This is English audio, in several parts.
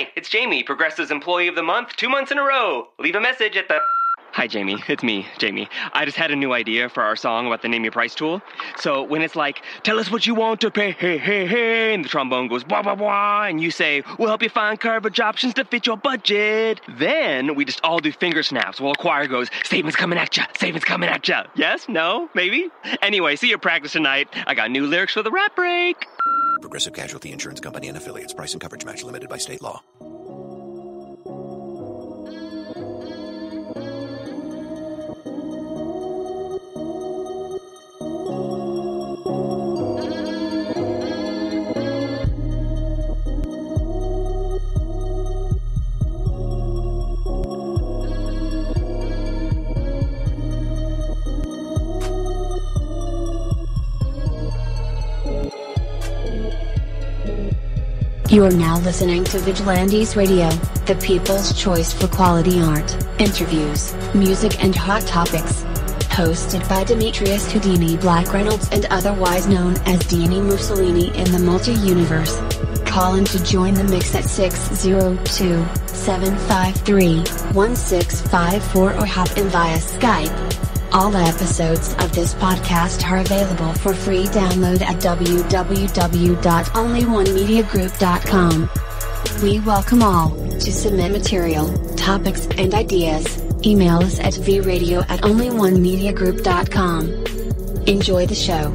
Hi, it's Jamie, Progressive's Employee of the Month, 2 months in a row. Leave a message at the... Hi, Jamie. It's me, Jamie. I just had a new idea for our song about the Name Your Price tool. So when it's like, tell us what you want to pay, hey, hey, hey, and the trombone goes, blah, blah, blah, and you say, we'll help you find coverage options to fit your budget. Then we just all do finger snaps while a choir goes, savings coming at ya, savings coming at ya. Yes? No? Maybe? Anyway, see you at practice tonight. I got new lyrics for the rap break. Progressive Casualty Insurance Company and Affiliates. Price and coverage match limited by state law. You are now listening to Vigilantes Radio, the people's choice for quality art, interviews, music and hot topics. Hosted by Demetrius Houdini Black Reynolds and otherwise known as Dini-Mussolini in the multi-universe. Call in to join the mix at 602-753-1654 or hop in via Skype. All episodes of this podcast are available for free download at www.onlyonemediagroup.com. We welcome all to submit material, topics, and ideas. Email us at vradio@onlyonemediagroup.com. Enjoy the show.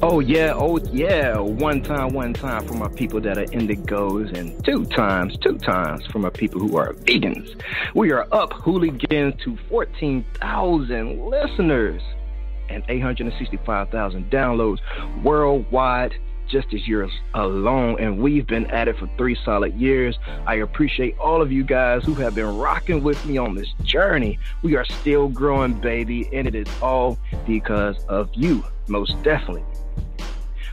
Oh yeah, one time for my people that are indigos, and two times for my people who are vegans. We are up hooligans to 14,000 listeners and 865,000 downloads worldwide just this year alone, and we've been at it for 3 solid years. I appreciate all of you guys who have been rocking with me on this journey. We are still growing, baby, and it is all because of you, most definitely.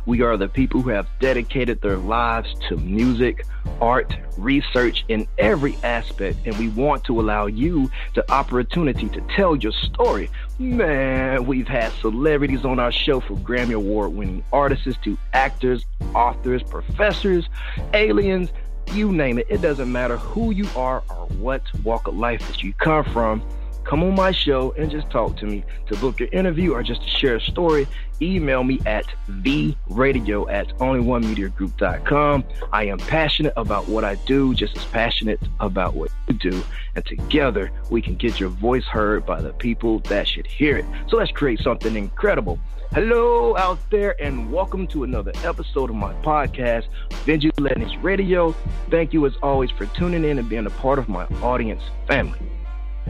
We are the people who have dedicated their lives to music, art, research in every aspect, and we want to allow you the opportunity to tell your story. Man, we've had celebrities on our show, from Grammy Award-winning artists to actors, authors, professors, aliens, you name it. It doesn't matter who you are or what walk of life that you come from. Come on my show and just talk to me. To book your interview or just to share a story, email me at vradio@onlyonemediagroup.com. I am passionate about what I do, just as passionate about what you do. And together, we can get your voice heard by the people that should hear it. So let's create something incredible. Hello out there, and welcome to another episode of my podcast, Vigilantes Radio. Thank you as always for tuning in and being a part of my audience family.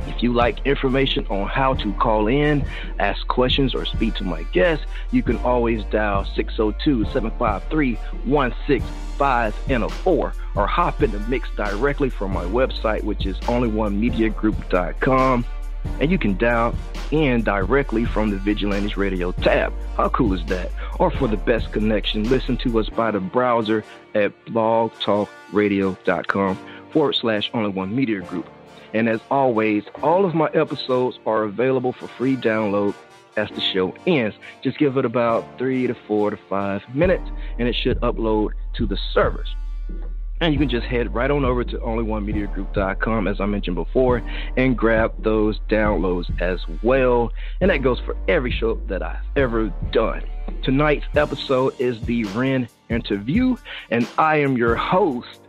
If you like information on how to call in, ask questions, or speak to my guests, you can always dial 602-753-165-4 or hop in the mix directly from my website, which is onlyonemediagroup.com. And you can dial in directly from the Vigilantes Radio tab. How cool is that? Or for the best connection, listen to us by the browser at blogtalkradio.com/onlyonemediagroup. And as always, all of my episodes are available for free download as the show ends. Just give it about 3 to 4 to 5 minutes, and it should upload to the servers. And you can just head right on over to onlyonemediagroup.com, as I mentioned before, and grab those downloads as well. And that goes for every show that I've ever done. Tonight's episode is the Ren interview, and I am your host,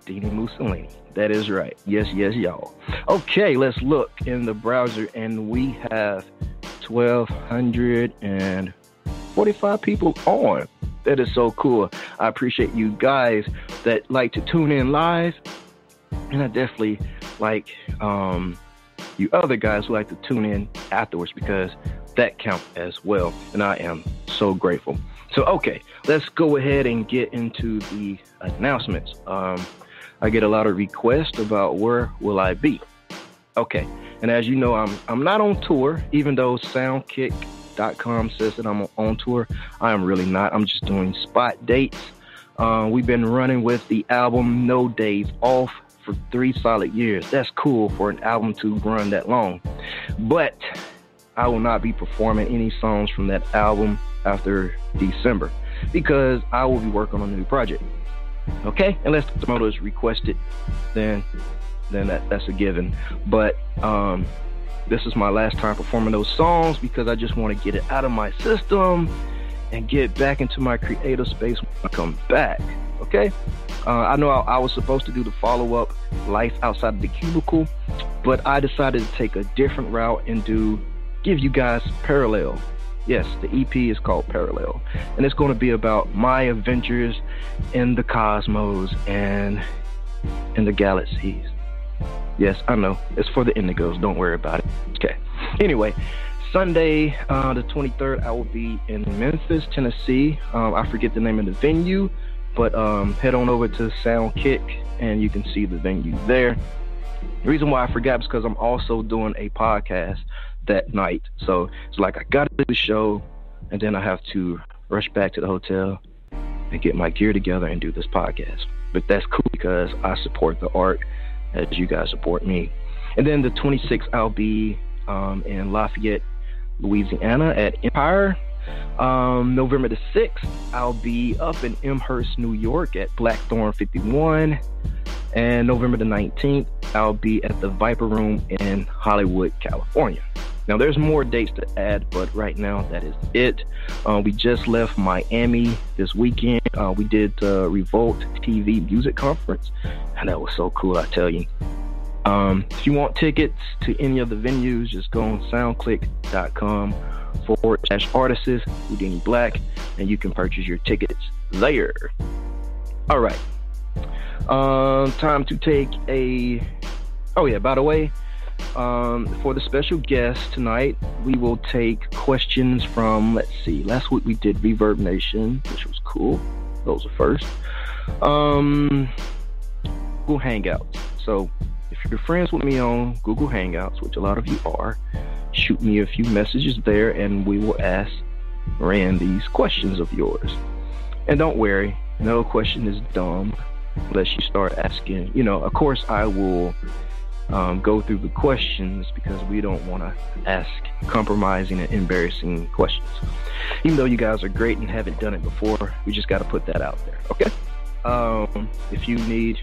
Dini-Mussolini. That is right. Yes, y'all. Okay, let's look in the browser, and we have 1,245 people on. That is so cool. I appreciate you guys that like to tune in live, and I definitely like you other guys who like to tune in afterwards, because that counts as well, and I am so grateful. So, okay, let's go ahead and get into the announcements. I get a lot of requests about where will I be. Okay, and as you know, I'm not on tour, even though Soundkick.com says that I'm on tour. I am really not. I'm just doing spot dates. We've been running with the album No Days Off for 3 solid years. That's cool for an album to run that long. But I will not be performing any songs from that album. after December because I will be working on a new project. Okay, unless the promoter is requested, then that's a given. But this is my last time performing those songs because I just want to get it out of my system and get back into my creative space when I come back. Okay, I know I was supposed to do the follow-up Life Outside of the Cubicle, but I decided to take a different route and give you guys Parallel. Yes, the EP is called Parallel, and it's going to be about my adventures in the cosmos and in the galaxies. Yes, I know, it's for the indigos, don't worry about it. Okay, anyway, Sunday the 23rd, I will be in Memphis, Tennessee. I forget the name of the venue, but head on over to Soundkick and you can see the venue there. The reason why I forgot is because I'm also doing a podcast that night. So it's like I got to do the show and then I have to rush back to the hotel and get my gear together and do this podcast. But that's cool because I support the art as you guys support me. And then the 26th, I'll be in Lafayette, Louisiana at Empire. November the 6th, I'll be up in Amherst, New York at Blackthorn 51. And November the 19th, I'll be at the Viper Room in Hollywood, California. Now, there's more dates to add, but right now, that is it. We just left Miami this weekend. We did the Revolt TV Music Conference, and that was so cool, I tell you. If you want tickets to any of the venues, just go on soundclick.com/artists Houdini Black, and you can purchase your tickets there. All right. Time to take a... Oh, yeah, by the way, for the special guest tonight, we will take questions from, let's see, last week we did Reverb Nation, which was cool. Those are first. Google Hangouts. So if you're friends with me on Google Hangouts, which a lot of you are, shoot me a few messages there and we will ask Ren these questions of yours. And don't worry, no question is dumb unless you start asking. You know, of course I will go through the questions because we don't want to ask compromising and embarrassing questions. Even though you guys are great and haven't done it before, we just got to put that out there, okay? If you need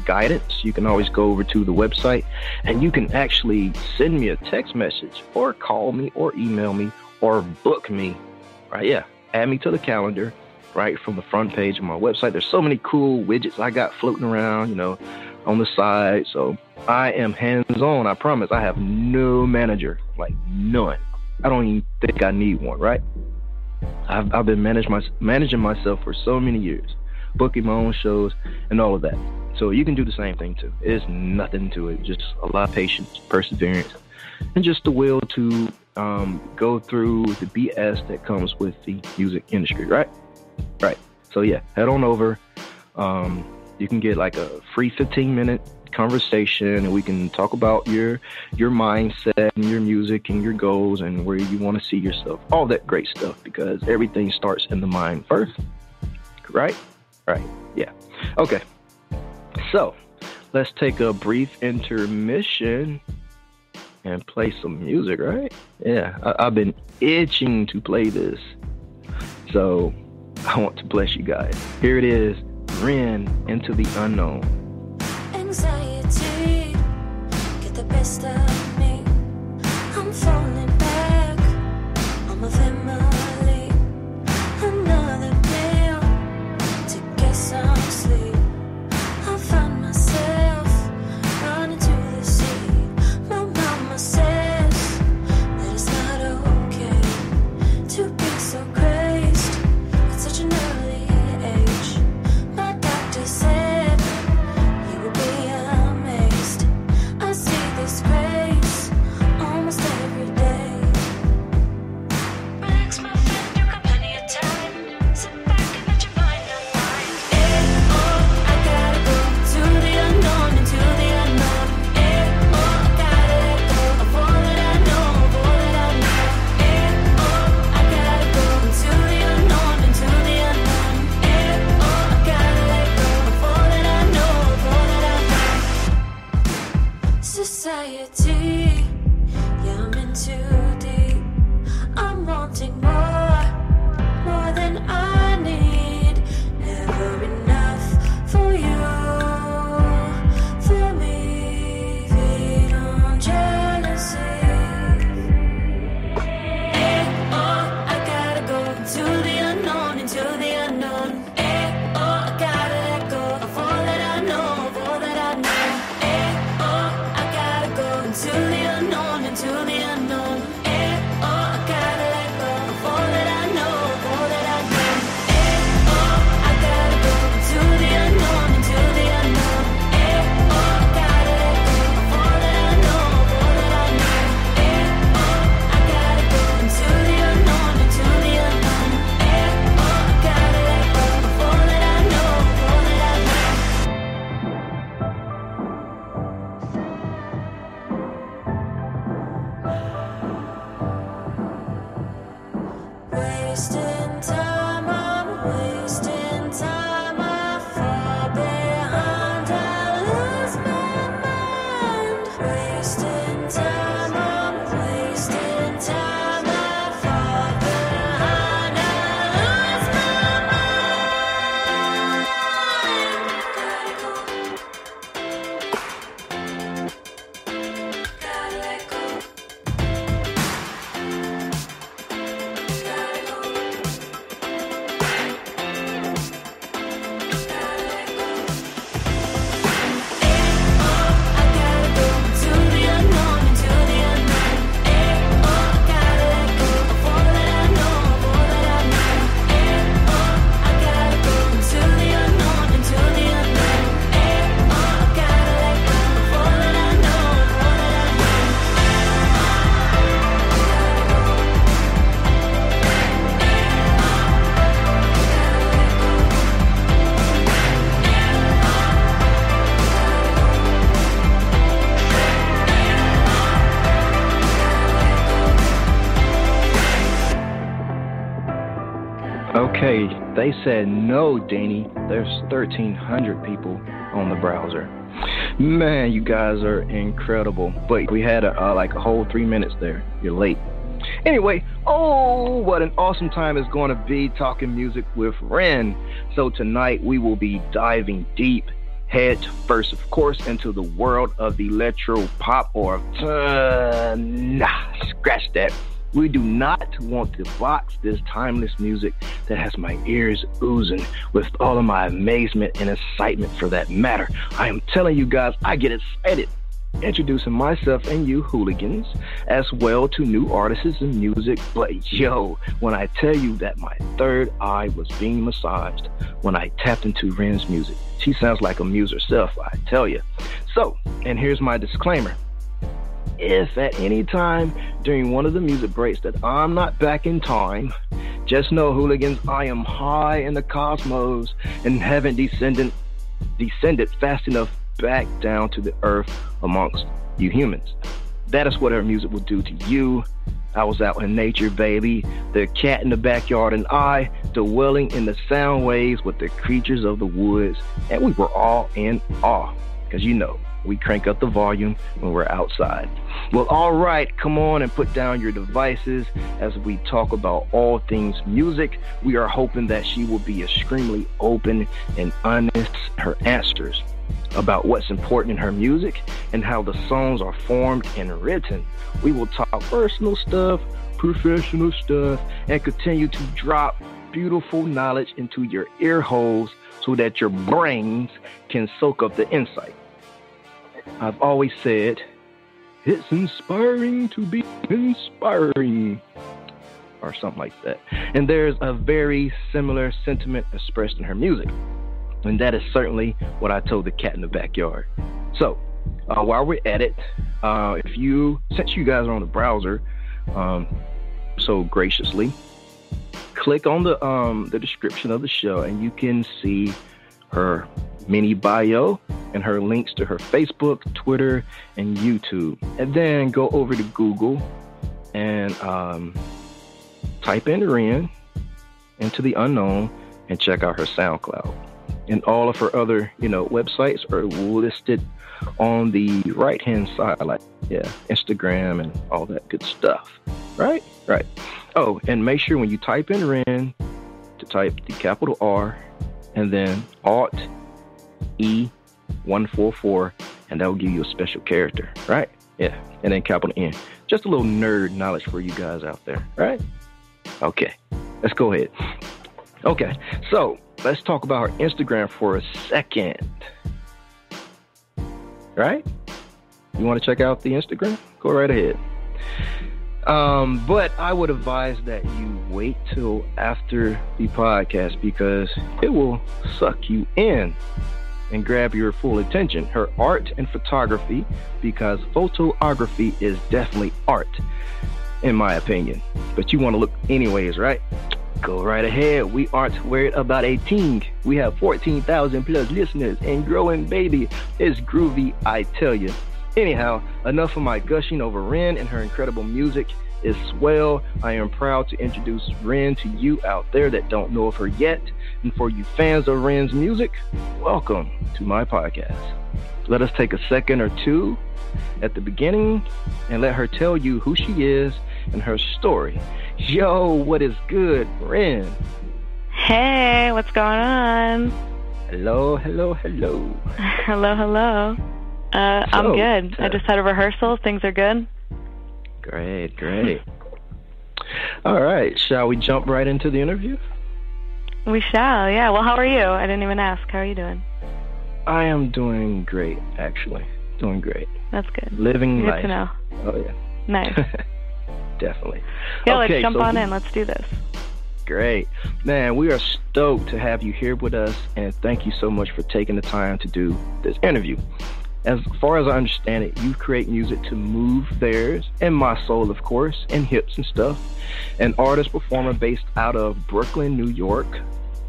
guidance, you can always go over to the website and you can actually send me a text message or call me or email me or book me, right? Yeah, add me to the calendar right from the front page of my website. There's so many cool widgets I got floating around, you know, on the side. So I am hands-on, I promise. I have no manager, like none. I don't even think I need one, right? I've been managing myself for so many years, booking my own shows and all of that. So you can do the same thing too. It's nothing to it, just a lot of patience, perseverance, and just the will to go through the BS that comes with the music industry, right? Right. So yeah, head on over. You can get like a free 15-minute conversation and we can talk about your mindset and your music and your goals and where you want to see yourself, all that great stuff, because everything starts in the mind first, right? Right. Yeah. Okay. So let's take a brief intermission and play some music, right? Yeah, I've been itching to play this, so I want to bless you guys. Here it is, Ren, Into the Unknown. Anxiety, get the best of me. I'm falling back on my family. Another pill to get some sleep. I find myself running to the sea. My mama says that it's not okay to be so crazed at such an early age. My doctor said you will be amazed. I see this grace almost every day. Okay, they said no, Danny. There's 1,300 people on the browser. Man, you guys are incredible. But we had a whole 3 minutes there. You're late. Anyway, what an awesome time it's going to be talking music with Ren. So tonight we will be diving deep, head first, of course, into the world of electro pop or scratch that. We do not want to box this timeless music that has my ears oozing with all of my amazement and excitement for that matter. I am telling you guys, I get excited introducing myself and you hooligans as well to new artists and music. But yo, when I tell you that my third eye was being massaged when I tapped into Ren's music, she sounds like a muse herself, I tell you. So, and here's my disclaimer. If at any time during one of the music breaks that I'm not back in time, just know, hooligans, I am high in the cosmos and haven't descended fast enough back down to the earth amongst you humans. That is what her music will do to you. I was out in nature, baby, the cat in the backyard and I, dwelling in the sound waves with the creatures of the woods, and we were all in awe, because you know, we crank up the volume when we're outside. Well, all right, come on and put down your devices as we talk about all things music. We are hoping that she will be extremely open and honest in her answers about what's important in her music and how the songs are formed and written. We will talk personal stuff, professional stuff, and continue to drop beautiful knowledge into your ear holes so that your brains can soak up the insight. I've always said, it's inspiring to be inspiring, or something like that. And there's a very similar sentiment expressed in her music. And that is certainly what I told the cat in the backyard. So, while we're at it, since you guys are on the browser, so graciously, click on the description of the show and you can see her mini bio and her links to her Facebook, Twitter, and YouTube. And then go over to Google and type in Ren into the unknown and check out her SoundCloud. And all of her other, websites are listed on the right-hand side, like, Instagram and all that good stuff. Right? Right. Oh, and make sure when you type in Ren to type the capital R and then Alt E144, and that will give you a special character, right? Yeah, and then capital N. Just a little nerd knowledge for you guys out there, right? Okay, let's go ahead. Okay, so let's talk about her Instagram for a second. Right? You want to check out the Instagram? Go right ahead. But I would advise that you wait till after the podcast because it will suck you in and grab your full attention. Her art and photography, because photography is definitely art, in my opinion. But you want to look anyways, right? Go right ahead. We aren't worried about a thing. We have 14,000 plus listeners and growing, baby. It's groovy, I tell you. Anyhow, enough of my gushing over Ren and her incredible music. Is swell. I am proud to introduce Ren to you out there that don't know of her yet. And for you fans of Ren's music, welcome to my podcast. Let us take a second or two at the beginning and let her tell you who she is and her story. Yo, what is good, Ren? Hey, what's going on? Hello, hello, hello. Hello, hello. I'm good. I just had a rehearsal. Things are good. Great, great. All right, shall we jump right into the interview? We shall, yeah. Well, how are you? I didn't even ask. How are you doing? I am doing great, actually. Doing great. That's good. Living good life. To know. Oh, yeah. Nice. Definitely. Yeah, okay, let's jump on in. Let's do this. Great. Man, we are stoked to have you here with us, and thank you so much for taking the time to do this interview. As far as I understand it, you create music to move theirs, and my soul, of course, and hips and stuff. An artist performer based out of Brooklyn, New York.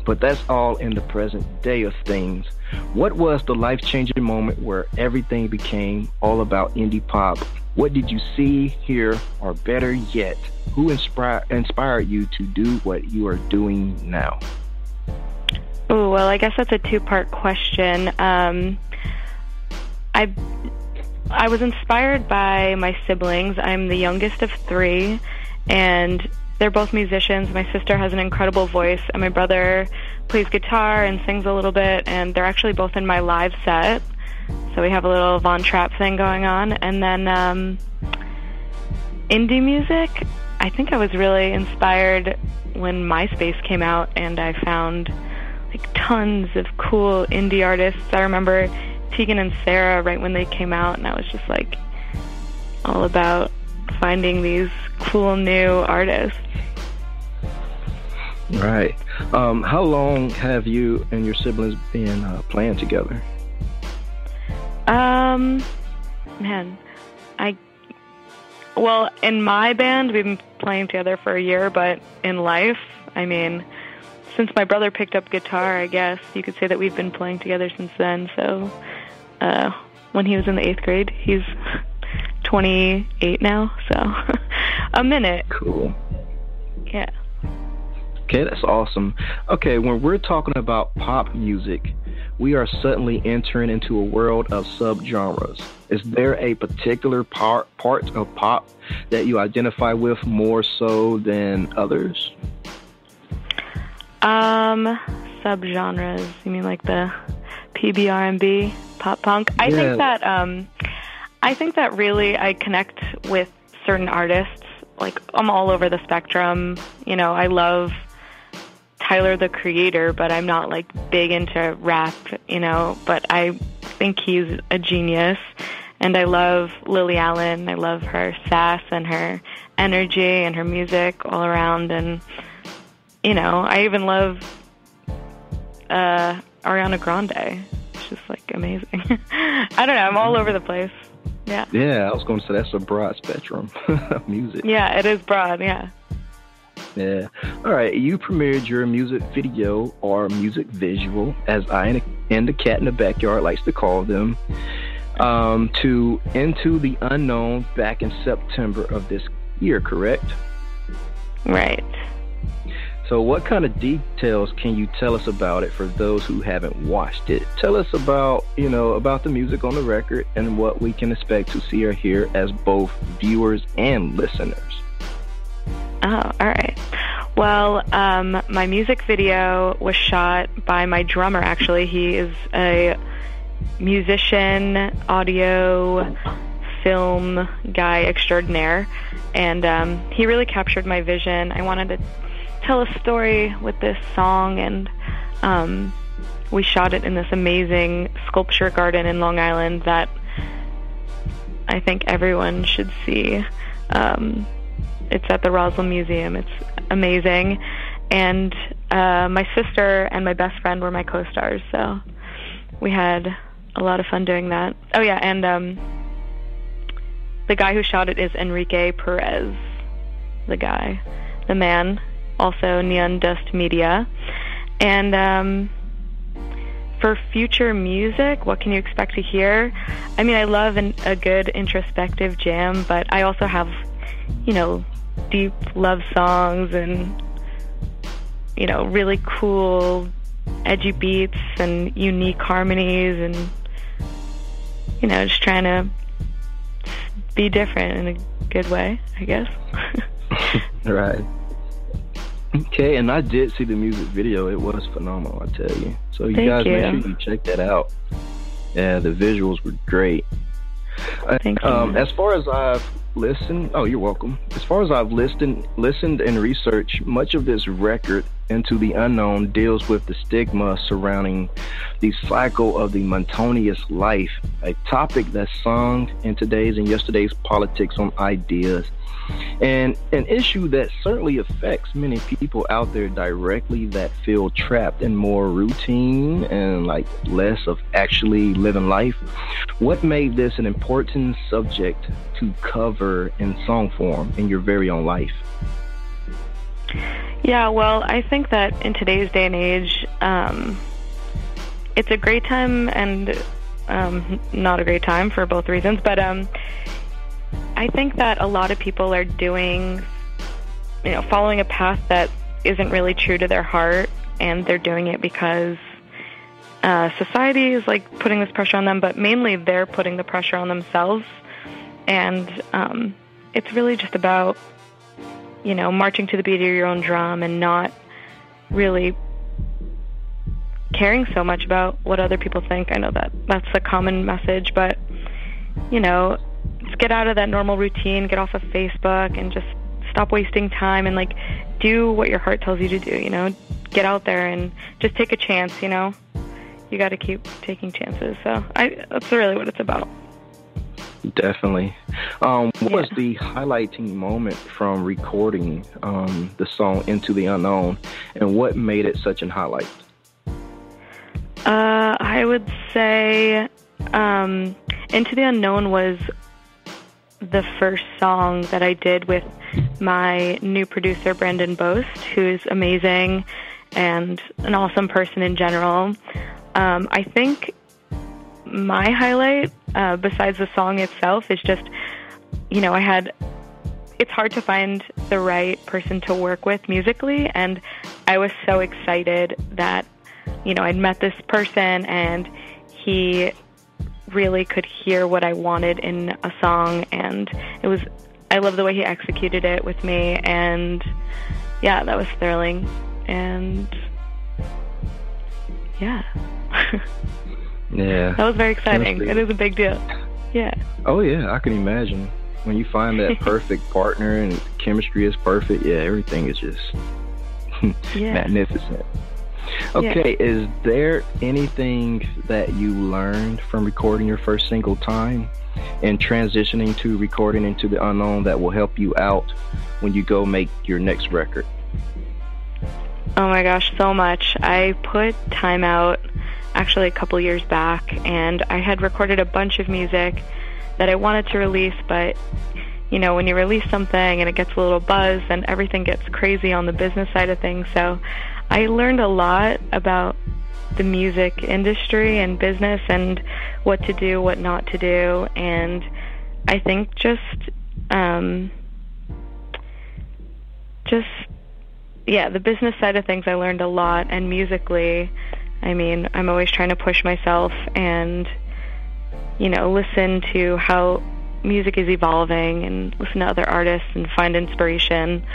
But that's all in the present day of things. What was the life-changing moment where everything became all about indie pop What did you see, hear, or better yet, who inspired you to do what you are doing now? Oh, well, I guess that's a two-part question. I was inspired by my siblings. I'm the youngest of three, and they're both musicians. My sister has an incredible voice, and my brother plays guitar and sings a little bit, and they're actually both in my live set. So we have a little Von Trapp thing going on. And then indie music, I think I was really inspired when MySpace came out, and I found like tons of cool indie artists. I remember Tegan and Sarah right when they came out, and I was just like all about finding these cool new artists. Right. How long have you and your siblings been playing together? Well, in my band, we've been playing together for a year, but in life, I mean, since my brother picked up guitar, I guess you could say that we've been playing together since then. So, when he was in the 8th grade, he's 28 now, so a minute. Cool. Yeah. Okay, that's awesome. Okay, when we're talking about pop music, we are suddenly entering into a world of subgenres. Is there a particular part of pop that you identify with more so than others? Subgenres. You mean like the PBR&B, pop punk? I think that really I connect with certain artists. Like, I'm all over the spectrum. You know, I love Tyler, the Creator, but I'm not like big into rap, you know, but I think he's a genius. And I love Lily Allen. I love her sass and her energy and her music all around. And, you know, I even love Ariana Grande. It's just like amazing. I don't know. I'm all over the place. Yeah. Yeah, I was going to say that's a broad spectrum of music. Yeah, it is broad. Yeah. Yeah. All right. You premiered your music video or music visual, as I and the cat in the backyard likes to call them, to Into the Unknown back in September of this year, correct? Right. So what kind of details can you tell us about it for those who haven't watched it? Tell us about, you know, about the music on the record and what we can expect to see or hear as both viewers and listeners. Oh, all right. Well, my music video was shot by my drummer, actually. He is a musician, audio, film guy extraordinaire, and he really captured my vision. I wanted to tell a story with this song, and we shot it in this amazing sculpture garden in Long Island that I think everyone should see. It's at the Roswell Museum. It's amazing. And my sister and my best friend were my co-stars, so we had a lot of fun doing that. Oh, yeah, and the guy who shot it is Enrique Perez, the man, also Neon Dust Media. And for future music, what can you expect to hear? I mean, I love a good introspective jam, but I also have, you know, deep love songs and, you know, really cool edgy beats and unique harmonies and, you know, just trying to be different in a good way, I guess. Right. Okay, and I did see the music video. It was phenomenal, I tell you. So you guys make sure you check that out. Yeah, the visuals were great. Thank you. As far as I've listened, oh, you're welcome. As far as I've listened and researched, much of this record, Into the Unknown, deals with the stigma surrounding the cycle of the monotonous life, a topic that's sung in today's and yesterday's politics on ideas, and an issue that certainly affects many people out there directly that feel trapped in more routine and like less of actually living life. What made this an important subject to cover in song form in your very own life? Yeah, well, I think that in today's day and age, it's a great time and not a great time for both reasons, but I think that a lot of people are doing, following a path that isn't really true to their heart, and they're doing it because society is like putting this pressure on them, but mainly they're putting the pressure on themselves. And it's really just about, marching to the beat of your own drum and not really caring so much about what other people think. I know that that's the common message, but, just get out of that normal routine, get off of Facebook, and just stop wasting time and, do what your heart tells you to do, Get out there and just take a chance, You got to keep taking chances. So that's really what it's about. Definitely. What was the highlighting moment from recording the song Into the Unknown, and what made it such an highlight? I would say Into the Unknown was the first song that I did with my new producer, Brandon Boast, who's amazing and an awesome person in general. I think my highlight, besides the song itself, is just, it's hard to find the right person to work with musically, and I was so excited that, I'd met this person and he really could hear what I wanted in a song, and I love the way he executed it with me, and yeah, that was thrilling, and yeah. Yeah. That was very exciting. It is a big deal. Yeah. Oh yeah, I can imagine. When you find that perfect partner and chemistry is perfect, everything is just magnificent. Okay, is there anything that you learned from recording your first single time and transitioning to recording Into the Unknown that will help you out when you go make your next record? Oh my gosh, so much. I put time out actually a couple years back, and I had recorded a bunch of music that I wanted to release, but when you release something and it gets a little buzz, then everything gets crazy on the business side of things. So I learned a lot about the music industry and business and what to do, what not to do, and I think the business side of things I learned a lot, and musically, I'm always trying to push myself and, listen to how music is evolving and listen to other artists and find inspiration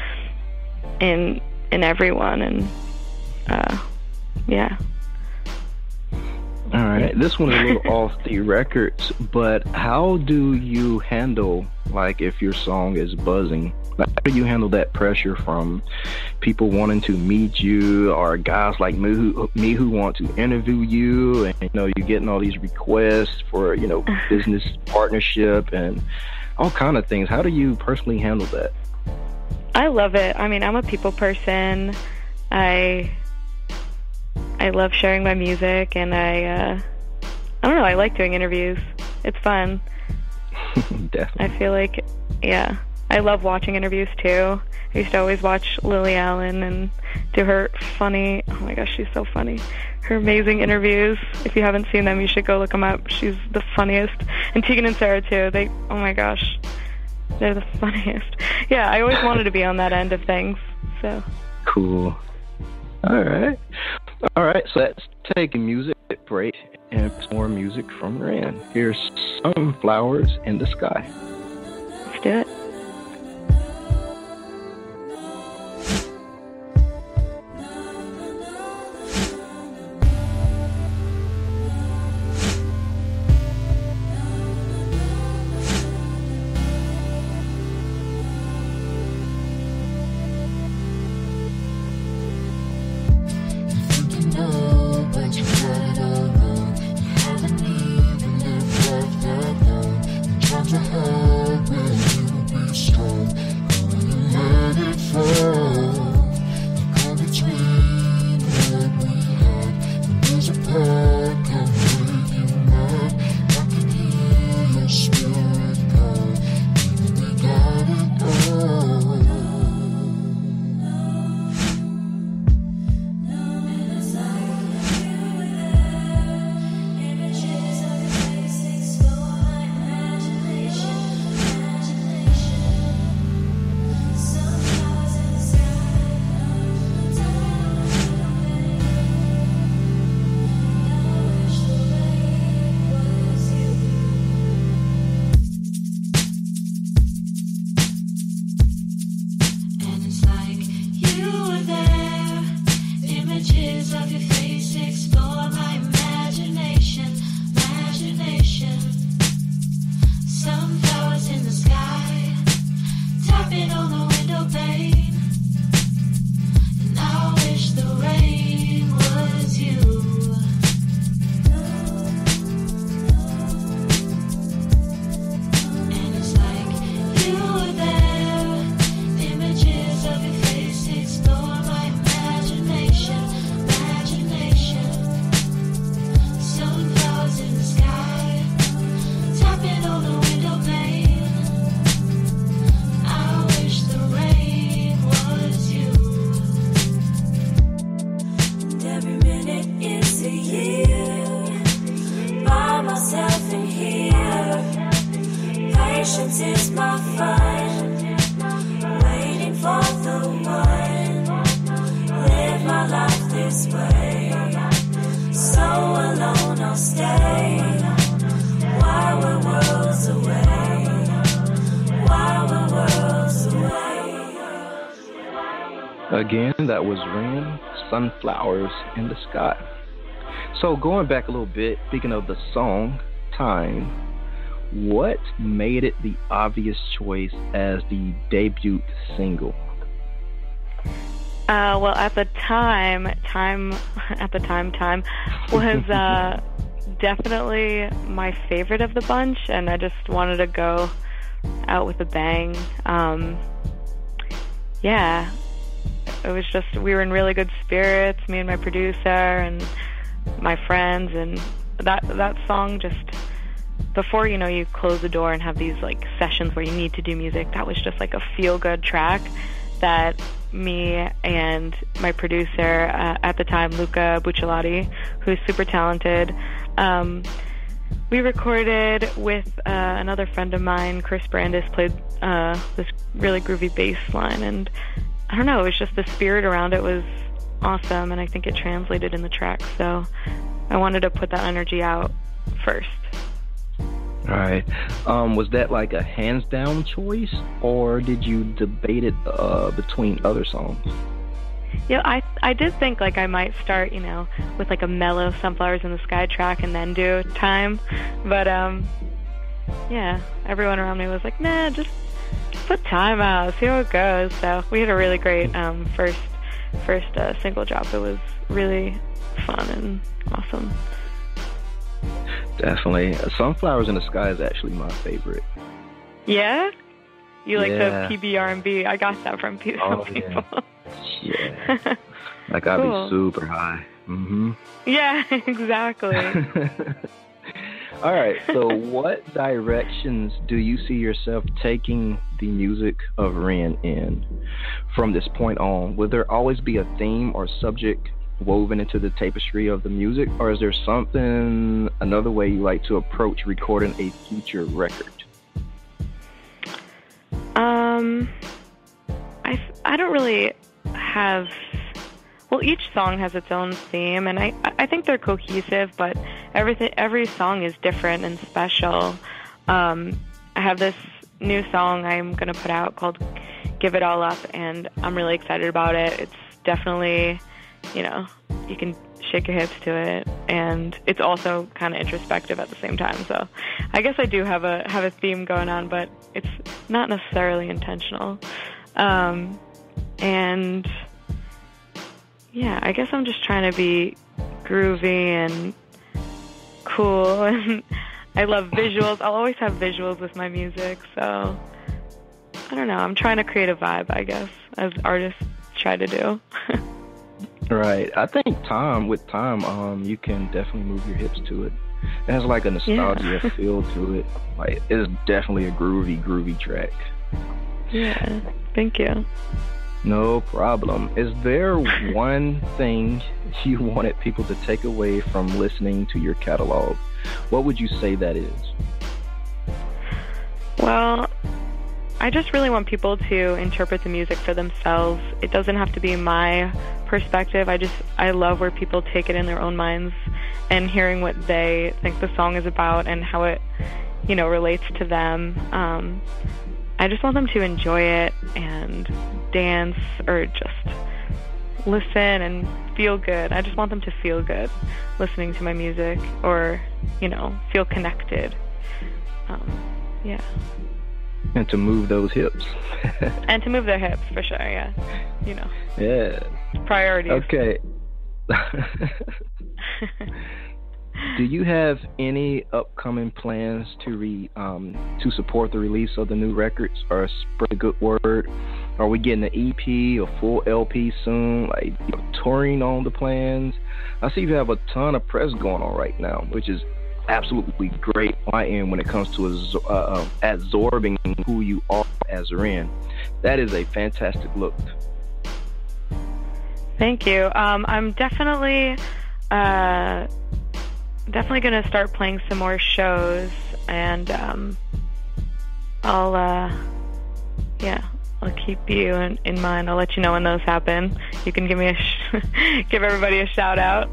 in everyone, and All right, this one's a little off the records, but how do you handle, if your song is buzzing? How do you handle that pressure from people wanting to meet you, or guys like me who want to interview you, and you're getting all these requests for business partnership and all kind of things? How do you personally handle that? I love it. I'm a people person. I love sharing my music, and I don't know, I like doing interviews. It's fun. Definitely. I feel like, I love watching interviews too. I used to always watch Lily Allen and do her funny, oh my gosh, she's so funny. Her amazing interviews. If you haven't seen them, you should go look them up. She's the funniest. And Tegan and Sarah too. Oh my gosh, they're the funniest. Yeah, I always wanted to be on that end of things. So cool. All right, so let's take a music break and more music from Ren. Here's Sunflowers in the Sky. Let's do it. To her, will you be Patience is my friend, waiting for the one. Live my life this way, so alone I'll stay. While we're worlds away, while we're worlds away. Again, that was Ren, Sunflowers in the Sky. So going back a little bit, speaking of the song, Time, what made it the obvious choice as the debut single? Well, at the time was definitely my favorite of the bunch, and I just wanted to go out with a bang. Yeah, it was just, we were in really good spirits, me and my producer and my friends, and that song just, before, you know, you close the door and have these like sessions where you need to do music, that was just like a feel-good track that me and my producer at the time, Luca Bucciolati, who's super talented, we recorded with another friend of mine, Chris Brandis, played this really groovy bass line, and I don't know, it was just the spirit around it was awesome, and I think it translated in the track, so I wanted to put that energy out first. All right. Was that like a hands-down choice, or did you debate it between other songs? Yeah, I did think like I might start, you know, with like a mellow Sunflowers in the Sky track and then do Time, but yeah, everyone around me was like, nah, just put Time out, see how it goes. So we had a really great first single drop. It was really fun and awesome. Definitely. Sunflowers in the Sky is actually my favorite. Yeah? You like the PBR&B? I got that from people. Yeah. Yeah. Like I'd be super high. Mm-hmm. Yeah, exactly. All right, so what directions do you see yourself taking the music of Ren in from this point on? Will there always be a theme or subject woven into the tapestry of the music, or is there another way you like to approach recording a future record? I don't really have, well, each song has its own theme, and I think they're cohesive, but every song is different and special. I have this new song I'm going to put out called Give It All Up, and I'm really excited about it. It's definitely, you know, you can shake your hips to it, and it's also kind of introspective at the same time. So I guess I do have a theme going on, but it's not necessarily intentional. And yeah, I guess I'm just trying to be groovy and cool, and I love visuals. I'll always have visuals with my music, so I don't know. I'm trying to create a vibe, I guess, as artists try to do. Right. I think with time, you can definitely move your hips to it. It has like a nostalgia feel to it. Like, it's definitely a groovy track. Yeah. Thank you. No problem. Is there one thing you wanted people to take away from listening to your catalog? What would you say that is? Well, I just really want people to interpret the music for themselves. It doesn't have to be my perspective. I love where people take it in their own minds and hearing what they think the song is about and how it, you know, relates to them. I just want them to enjoy it and dance or just listen and feel good. I just want them to feel good listening to my music, or, you know, feel connected. Yeah. And to move those hips. And to move their hips, for sure, yeah. You know. Yeah. Priorities. Okay. Do you have any upcoming plans to support the release of the new records, or spread a good word? Are we getting an EP, a full LP soon? Like, touring on the plans? I see you have a ton of press going on right now, which is absolutely great on my end when it comes to absorbing who you are as Ren. That is a fantastic look. Thank you. I'm definitely going to start playing some more shows, and I'll keep you in mind. I'll let you know when those happen. You can give me give everybody a shout out.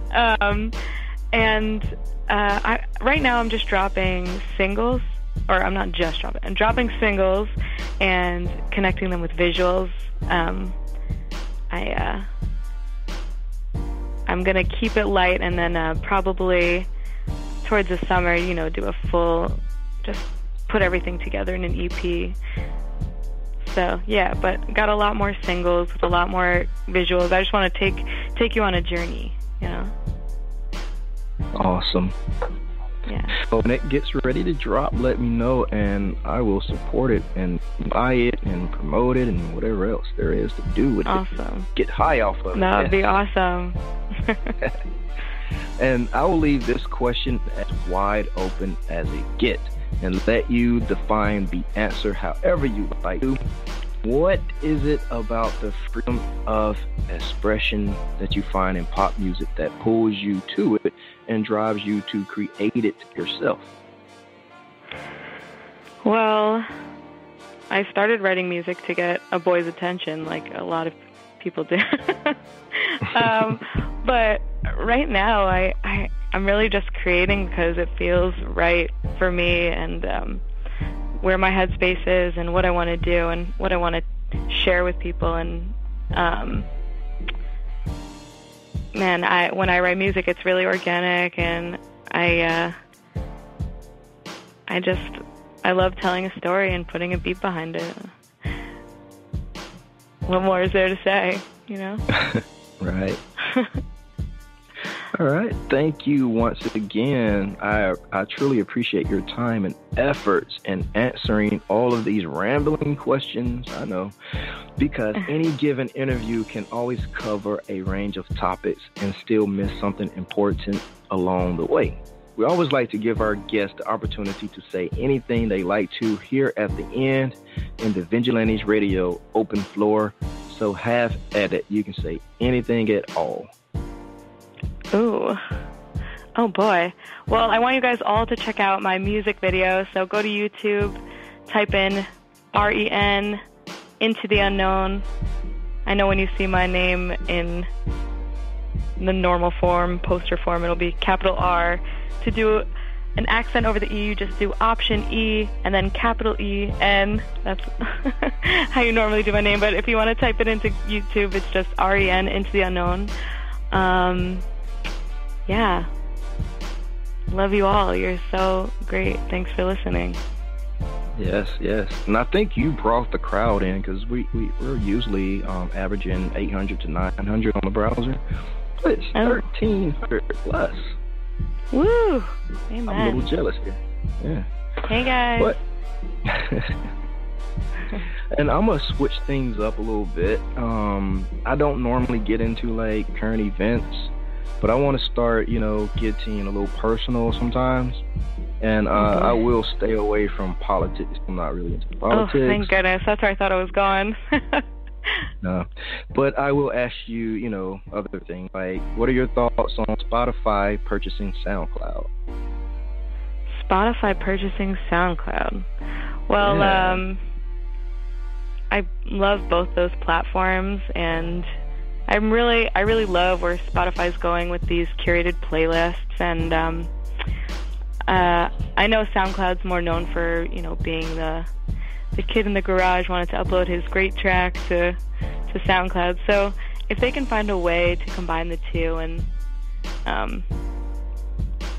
Right now I'm just dropping singles, or I'm not just dropping. I'm dropping singles and connecting them with visuals. I'm gonna keep it light, and then probably towards the summer, do a full, just put everything together in an EP. So yeah, but got a lot more singles with a lot more visuals. I just want to take you on a journey, Awesome. Yeah. So when it gets ready to drop, let me know, and I will support it and buy it and promote it and whatever else there is to do with Awesome. it. Get high off of it. That would be awesome. And I will leave this question as wide open as it gets and let you define the answer however you like to. What is it about the freedom of expression that you find in pop music that pulls you to it and drives you to create it yourself? Well, I started writing music to get a boy's attention, like a lot of people do. But right now, I'm really just creating because it feels right for me, and where my headspace is and what I want to do and what I want to share with people. And when I write music, it's really organic, and I love telling a story and putting a beat behind it. What more is there to say, Right. All right. Thank you once again. I truly appreciate your time and efforts in answering all of these rambling questions. I know, because any given interview can always cover a range of topics and still miss something important along the way. We always like to give our guests the opportunity to say anything they like to here at the end in the Vigilantes Radio open floor. So have at it. You can say anything at all. Ooh. Oh, boy. Well, I want you guys all to check out my music video. So go to YouTube, type in REN, Into the Unknown. I know when you see my name in the normal form, poster form, it'll be capital R. To do an accent over the E, you just do Option E and then capital E N. That's how you normally do my name. But if you want to type it into YouTube, it's just REN, Into the Unknown. Yeah. Love you all. You're so great. Thanks for listening. Yes. And I think you brought the crowd in, because we're usually averaging 800 to 900 on the browser. But it's 1,300 plus. Woo! Amen. I'm a little jealous here. Yeah. Hey, guys. But and I'm going to switch things up a little bit. I don't normally get into like current events, but I want to start, getting a little personal sometimes. And I will stay away from politics. I'm not really into politics. Oh, thank goodness. That's where I thought I was going. No. But I will ask you, other things. Like, what are your thoughts on Spotify purchasing SoundCloud? Spotify purchasing SoundCloud. Well, Yeah. I love both those platforms, and I really love where Spotify's going with these curated playlists. And I know SoundCloud's more known for being the kid in the garage wanted to upload his great tracks to SoundCloud. So if they can find a way to combine the two, and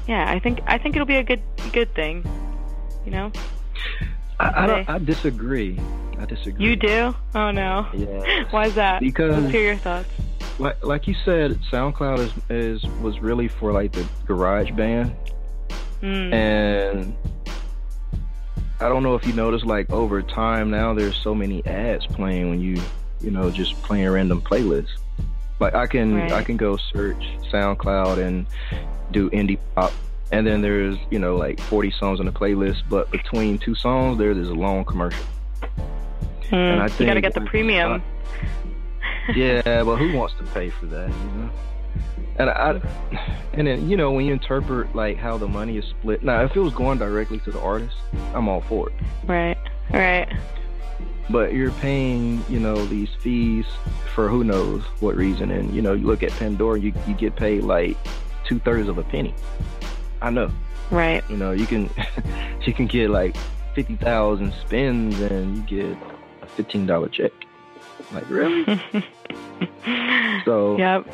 I think it'll be a good thing. I disagree. You do? Oh no. Yeah. Why is that? Because let's hear your thoughts. Like you said, SoundCloud was really for like the garage band, and I don't know if you noticed, like over time now there's so many ads playing when you just playing random playlists. Like I can go search SoundCloud and do indie pop, and then there's like 40 songs on the playlist, but between two songs there's a long commercial. And I think you gotta get the premium. Yeah, but who wants to pay for that? And then when you interpret like how the money is split. Now, if it was going directly to the artist, I'm all for it. Right. Right. But you're paying, these fees for who knows what reason. And, you look at Pandora, you get paid like 2/3 of a penny. I know. Right. You can get like 50,000 spins and you get a $15 check. Like, really? So, yep.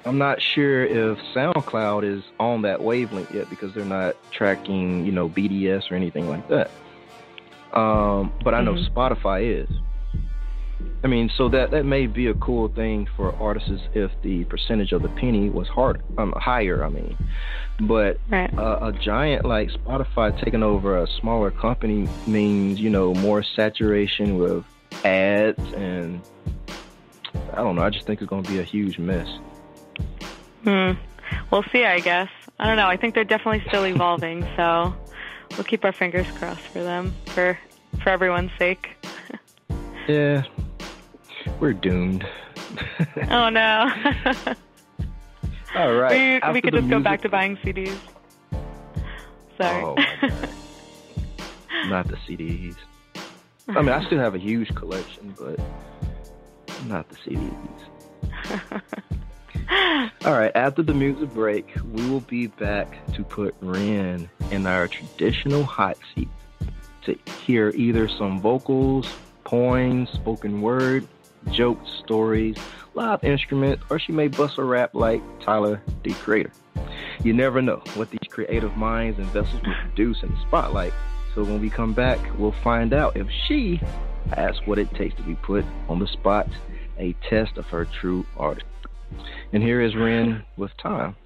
I'm not sure if SoundCloud is on that wavelength yet because they're not tracking, BDS or anything like that. But I know Spotify is. I mean, so that may be a cool thing for artists if the percentage of the penny was higher. I mean, but right. A giant like Spotify taking over a smaller company means more saturation with ads, and I don't know. I just think it's going to be a huge mess. We'll see, I guess. I don't know. I think they're definitely still evolving, so we'll keep our fingers crossed for them, for everyone's sake. Yeah, we're doomed. Oh, no. All right. We could just go back to buying CDs. Sorry. Oh, my God. Not the CDs. I mean, I still have a huge collection, but not the CDs. All right, after the music break, we will be back to put Ren in our traditional hot seat to hear either some vocals, poems, spoken word, jokes, stories, live instruments, or she may bust a rap like Tyler, the Creator. You never know what these creative minds and vessels will produce in the spotlight. So when we come back, we'll find out if she has what it takes to be put on the spot, a test of her true artist. And here is Ren with Time.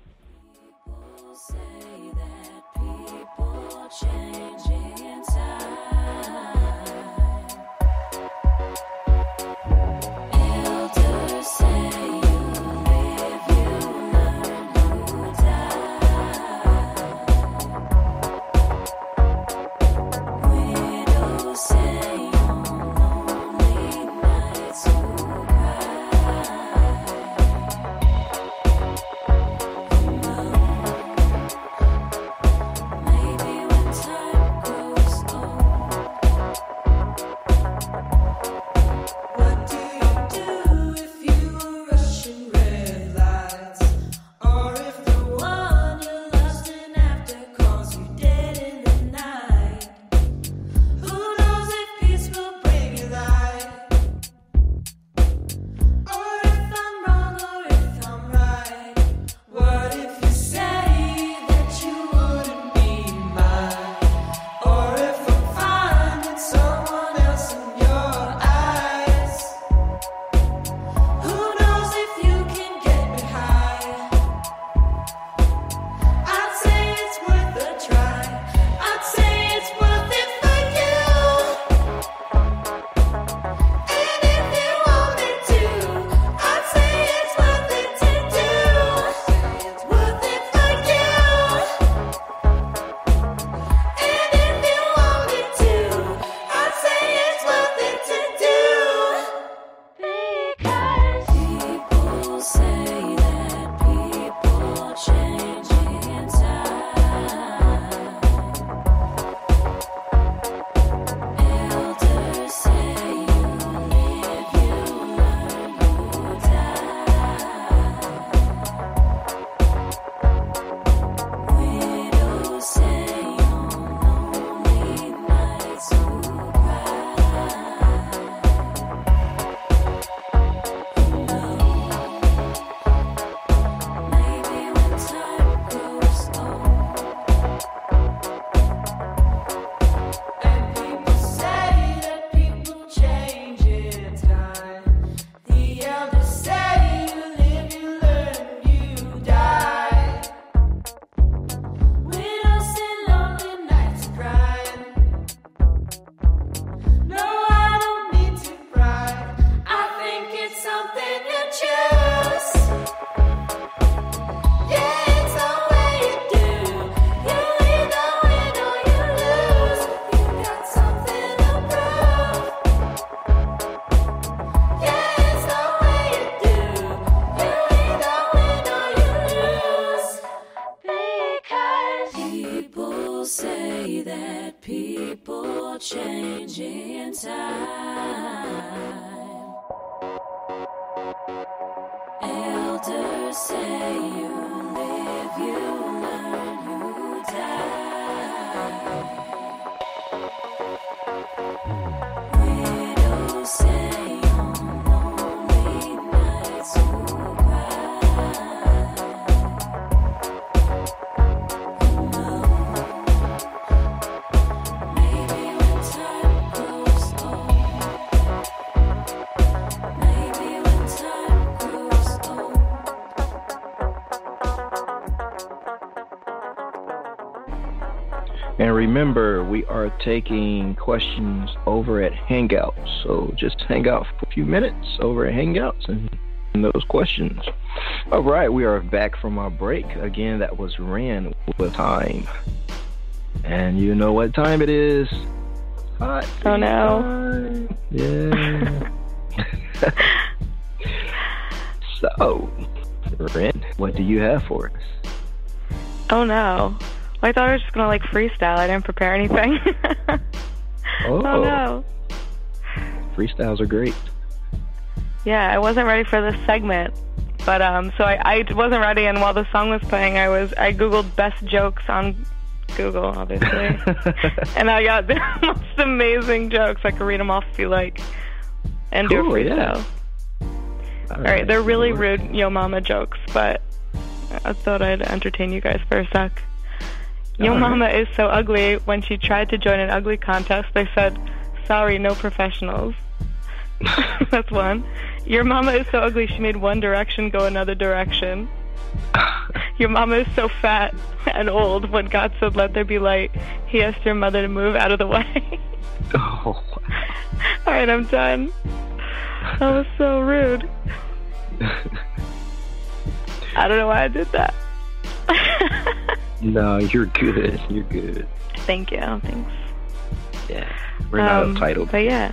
all changing in time. Elders say you live, you learn, you die. Widows say on lonely nights you cry. No, maybe when time grows old, maybe when time grows old. And remember, we are taking questions over at Hangouts. So just hang out for a few minutes over at Hangouts and those questions. All right, we are back from our break. Again, that was Ren with Time. And you know what time it is? Hot Oh no. time. Yeah. So, Ren, what do you have for us? Oh no. Well, I thought I was just gonna like freestyle. I didn't prepare anything. Oh, Oh no. freestyles are great. Yeah, I wasn't ready for this segment. But so I wasn't ready, and while the song was playing, I googled best jokes on Google, obviously. And I got the most amazing jokes. I could read them off if you like. And do a Cool, freestyle. yeah. All right, they're really rude Yo Mama jokes, but I thought I'd entertain you guys for a sec. Yo All right. Mama is so ugly. When she tried to join an ugly contest, they said, "Sorry, no professionals." That's one. Your mama is so ugly, she made One Direction go another direction. Your mama is so fat and old. When God said, "Let there be light," he asked your mother to move out of the way. Oh, All right, I'm done. That was so rude. I don't know why I did that. no, you're good. You're good. Thank you. Thanks. Yeah, we're not entitled. But yeah.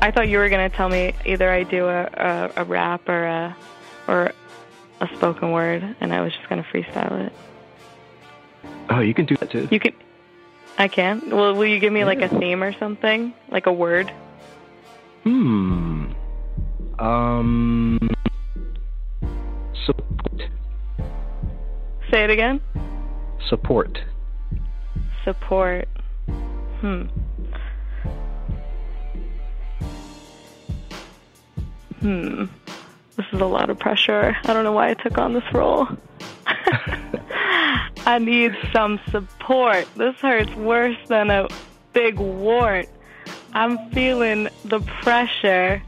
I thought you were going to tell me either I do a rap or a spoken word, and I was just going to freestyle it. Oh, you can do that too. You can. I can. Well, will you give me like a theme or something, like a word? Support. Say it again. Support. Support. This is a lot of pressure. I don't know why I took on this role. I need some support. This hurts worse than a big wart. I'm feeling the pressure.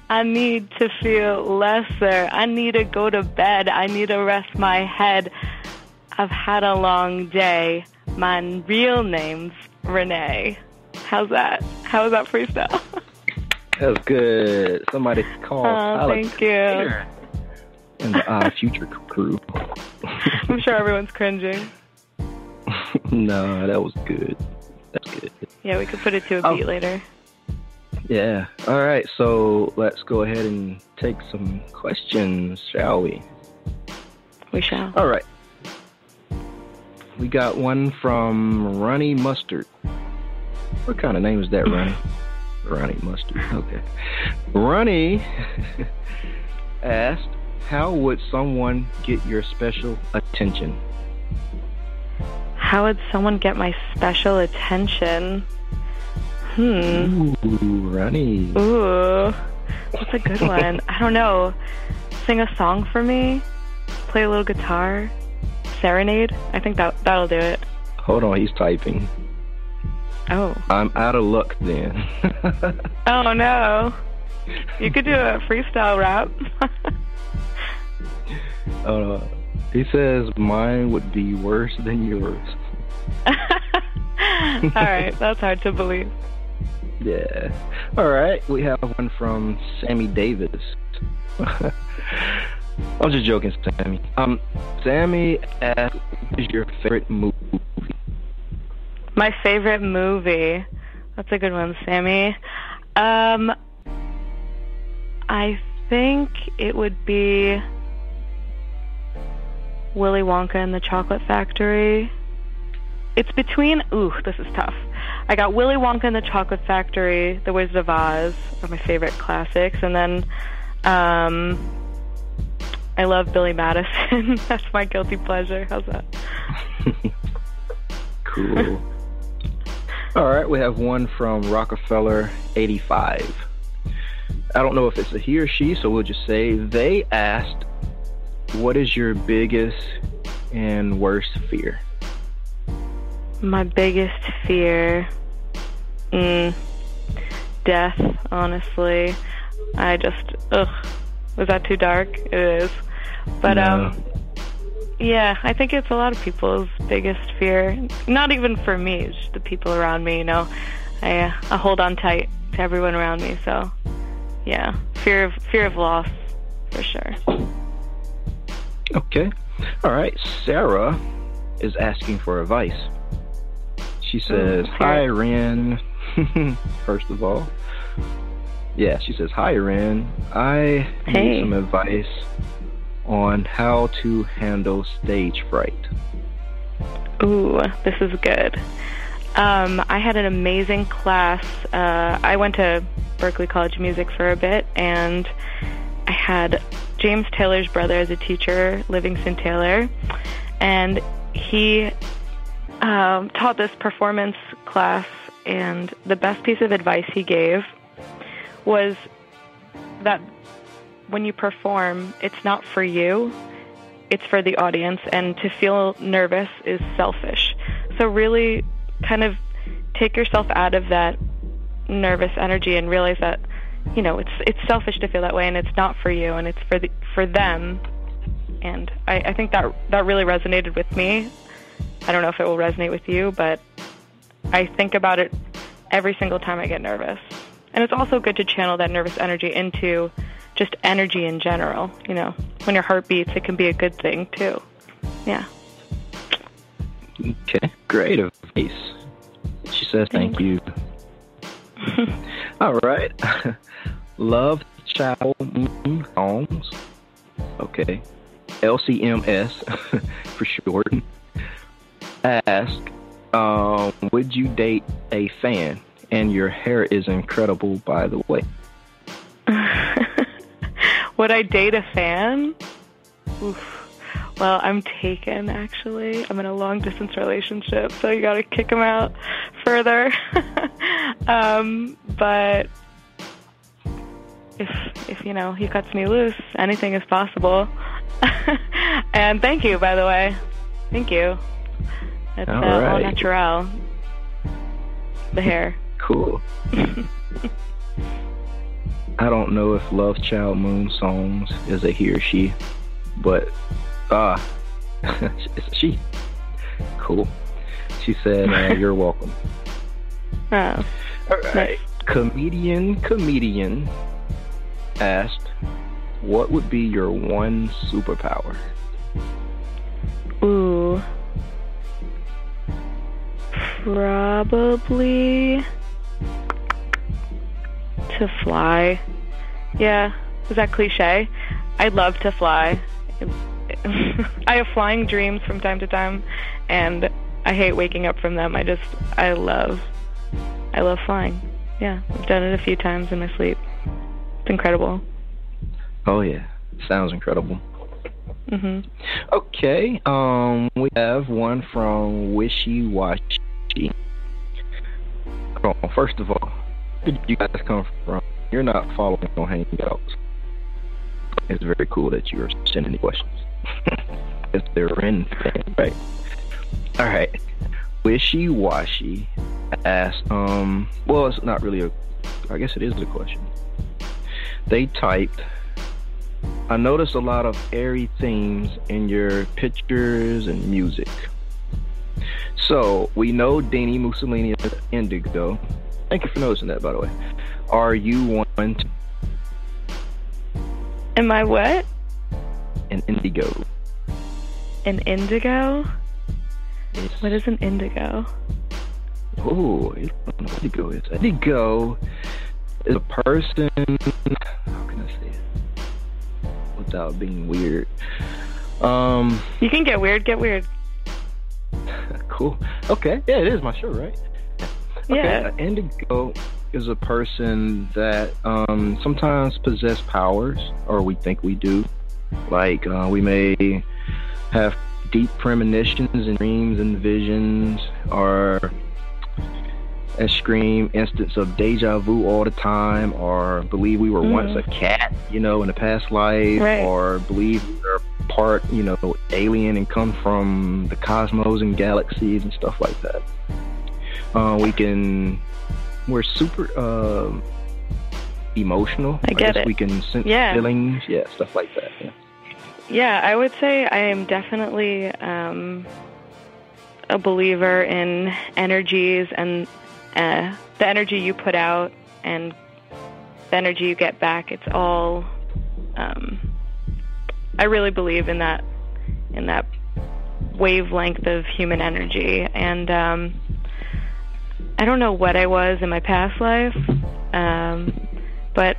I need to feel lesser. I need to go to bed. I need to rest my head. I've had a long day. My real name's Renee. How's that? How was that freestyle? That was good. Somebody called Alex thank you. and the Future crew. I'm sure everyone's cringing. No, that was good. That's good. Yeah, we could put it to a beat later. Yeah. All right. So let's go ahead and take some questions, shall we? We shall. All right. We got one from Ronnie Mustard. What kind of name is that, Ronnie? Ronnie Mustard. Okay. Ronnie asked, how would someone get your special attention? How would someone get my special attention? Ooh, Ronnie. Ooh, that's a good one. I don't know. Sing a song for me? Play a little guitar? Serenade? I think that'll do it. Hold on, he's typing. Oh. I'm out of luck then. Oh no. You could do a freestyle rap. He says mine would be worse than yours. Alright, that's hard to believe. Yeah. Alright, we have one from Sammy Davis. I'm just joking, Sammy. Sammy asked, what is your favorite movie? My favorite movie. That's a good one, Sammy. I think it would be Willy Wonka and the Chocolate Factory. it's between, this is tough. I got Willy Wonka and the Chocolate Factory, The Wizard of Oz are my favorite classics, and then I love Billy Madison. That's my guilty pleasure. How's that? Cool. All right, we have one from Rockefeller 85. I don't know if it's a he or she, so we'll just say they asked, what is your biggest and worst fear? My biggest fear, death, honestly. I just, was that too dark? It is. But, No. yeah, I think it's a lot of people's biggest fear. Not even for me, it's just the people around me, you know. I hold on tight to everyone around me, so, yeah, fear of loss, for sure. Okay. All right. Sarah is asking for advice. She says, hi, Ren. First of all. Yeah, she says, hi, Ren. I need some advice on how to handle stage fright. Ooh, this is good. I had an amazing class. I went to Berklee College of Music for a bit, and I had James Taylor's brother as a teacher, Livingston Taylor, and he taught this performance class, and the best piece of advice he gave was that when you perform, it's not for you, it's for the audience, and to feel nervous is selfish. So really kind of take yourself out of that nervous energy and realize that, you know, it's selfish to feel that way, and it's not for you, and it's for them. And I think that really resonated with me. I don't know if it will resonate with you, but I think about it every single time I get nervous. And it's also good to channel that nervous energy into just energy in general. You know, when your heart beats, it can be a good thing too. Yeah. Okay, great advice. She says thank you. All right. Love Child Moon Songs. Okay. LCMS for short. Ask, would you date a fan? And your hair is incredible, by the way. Would I date a fan? Oof. Well, I'm taken, actually. I'm in a long-distance relationship, so you gotta kick him out further. But if you know, he cuts me loose, anything is possible. And thank you, by the way. Thank you. It's all natural. The hair. Cool. I don't know if Love Child Moon Songs is a he or she, but it's a she. Cool. She said, you're welcome. Oh. All right. Comedian asked, what would be your one superpower? Ooh. Probably to fly. Yeah, is that cliche? I'd love to fly. I have flying dreams from time to time, and I hate waking up from them. I love flying. Yeah, I've done it a few times in my sleep. It's incredible. Oh yeah, sounds incredible. Mhm. Okay, we have one from Wishy Washy. First of all, where did you guys come from? You're not following on Hangouts. It's very cool that you are sending the questions. It's the Ren fan, right? All right. Wishy Washy asked, well, it's not really I guess it is a question. They typed, I noticed a lot of airy themes in your pictures and music. So, we know Dini-Mussolini is indigo. Thank you for noticing that, by the way. Are you one to... Am I what? An indigo. An indigo? Yes. What is an indigo? Oh, I don't know what indigo is. Indigo is a person... How can I say it without being weird? You can get weird, Cool. Okay. Yeah, it is my show, right? Okay. Yeah. Indigo is a person that sometimes possess powers, or we think we do. Like we may have deep premonitions and dreams and visions, or extreme instance of deja vu all the time, or believe we were once a cat, in a past life, right. Or believe we're part, alien and come from the cosmos and galaxies and stuff like that. We're super emotional. I guess we can sense feelings, stuff like that. Yeah, I would say I am definitely a believer in energies, and the energy you put out and the energy you get back. It's all. I really believe in that wavelength of human energy, and I don't know what I was in my past life, but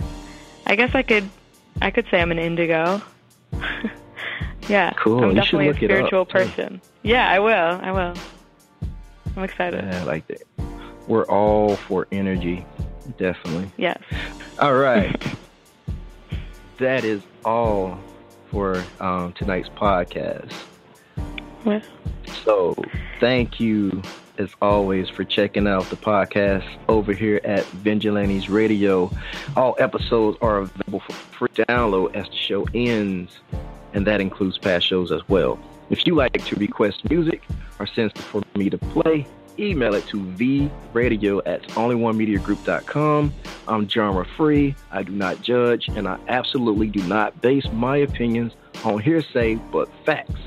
I guess I could say I'm an indigo. Yeah, cool. I'm You should definitely a look it spiritual up, person. Yeah, I will. I'm excited. Yeah, I like that. We're all for energy, definitely. Yes. All right. That is all for tonight's podcast. Well. So, thank you, as always, for checking out the podcast over here at Vigilantes Radio. All episodes are available for free download as the show ends, and that includes past shows as well. If you like to request music or send stuff for me to play, email it to vradio@onlyonemediagroup.com. I'm genre-free, I do not judge, and I absolutely do not base my opinions on hearsay, but facts.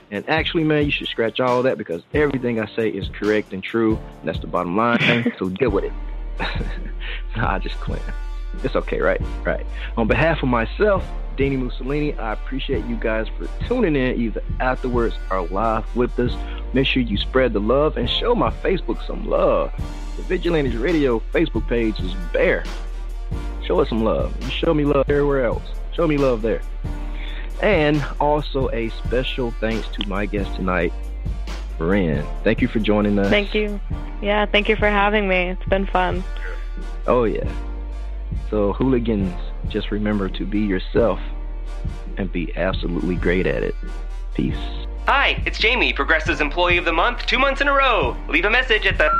And actually, man, you should scratch all that, because everything I say is correct and true, and that's the bottom line, so deal with it. Nah, just playing. It's okay, right? Right. On behalf of myself, dini-mussolini, I appreciate you guys for tuning in either afterwards or live with us. Make sure you spread the love and show my Facebook some love. The Vigilantes Radio Facebook page is bare. Show us some love. You show me love everywhere else. Show me love there. And also a special thanks to my guest tonight, Ren. Thank you for joining us. Thank you. Yeah, thank you for having me. It's been fun. Oh, yeah. So, hooligans, just remember to be yourself and be absolutely great at it. Peace. Hi, it's Jamie, Progressive's Employee of the Month, 2 months in a row. Leave a message at the...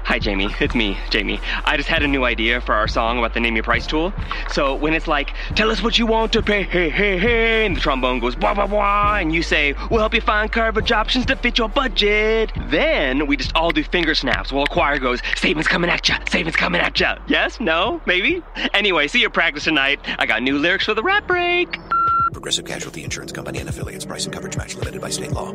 Hi, Jamie. It's me, Jamie. I just had a new idea for our song about the Name Your Price tool. So when it's like, tell us what you want to pay, hey, hey, hey, and the trombone goes, blah, blah, blah, and you say, we'll help you find coverage options to fit your budget. Then we just all do finger snaps while a choir goes, savings coming at ya, savings coming at ya. Yes? No? Maybe? Anyway, see your practice tonight. I got new lyrics for the rap break. Progressive Casualty Insurance Company and affiliates. Price and coverage match limited by state law.